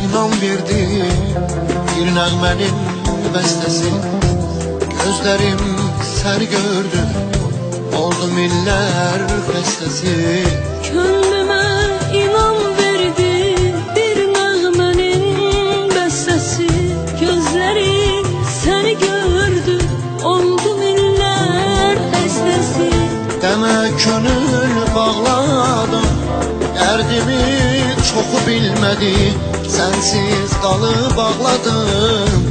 inan verdim. Bir nəğmənin bəstəsi, gözlərim səni gördü, oldum illər xəstəsi. Könlümə inan verdi bir nəğmənin bəstəsi, gözlərim səni gördü, oldum illər xəstəsi. Demək könül bağladım, dərdimi çoxu bilmədi, sensiz qalıb ağladım,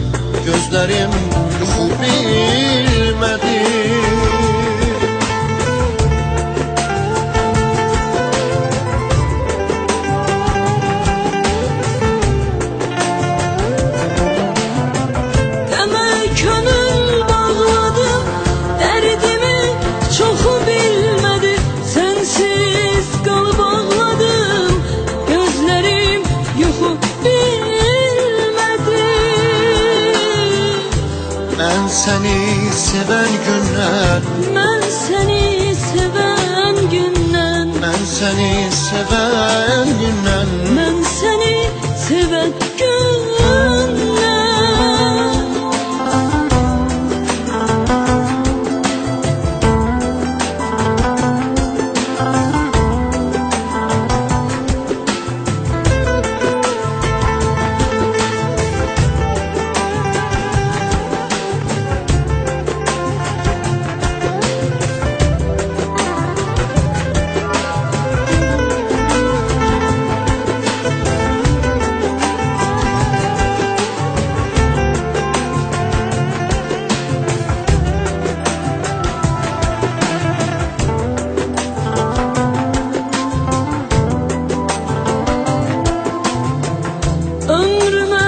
gözlərim yuxu bilmədi. Demək könül bağladım, dərdimi çoxu bilmədi, sensiz qalıb ağladım, gözlərim yuxu bilmədi. Mən səni sevən gündən, Mən səni sevən gündən, mən səni sevən gündən, mən səni sevən gündən. Ömrümə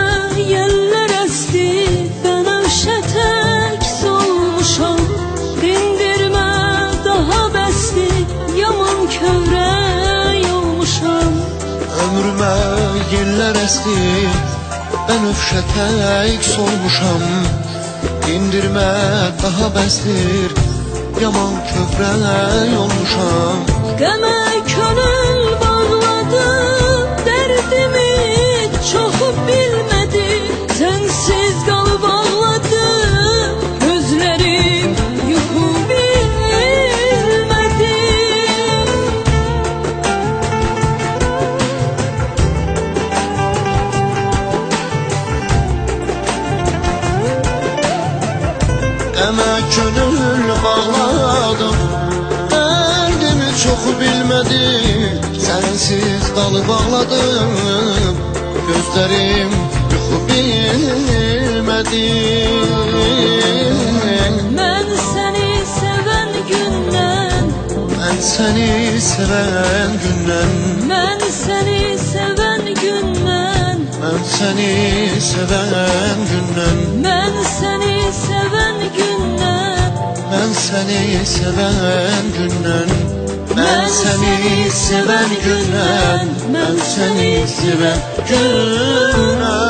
yellər əsdi, bənövşə tək solmuşam, dindirmə daha bəsdi, yaman kövrək olmuşam. Ömrümə yellər əsdi, bənövşə tək solmuşam, dindirmə daha bəsdir, yaman kövrək olmuşam. Qəmə könül bağladı, dərdimi çoxu bilmədi, sensiz qalıb ağladım, gözlərim yuxu bilmədi. Qəmə könül bağladım, dərdimi çoxu bilmədi, sensiz qalıb ağladım, gözlərim yuxu bilmədi. Mən səni sevən gündən, Mən səni sevən gündən, mən səni sevən gündən, mən səni sevən gündən, mən səni sevən gündən, mən səni sevən gündən, mən səni sevən gündən, mən səni sevən gündən.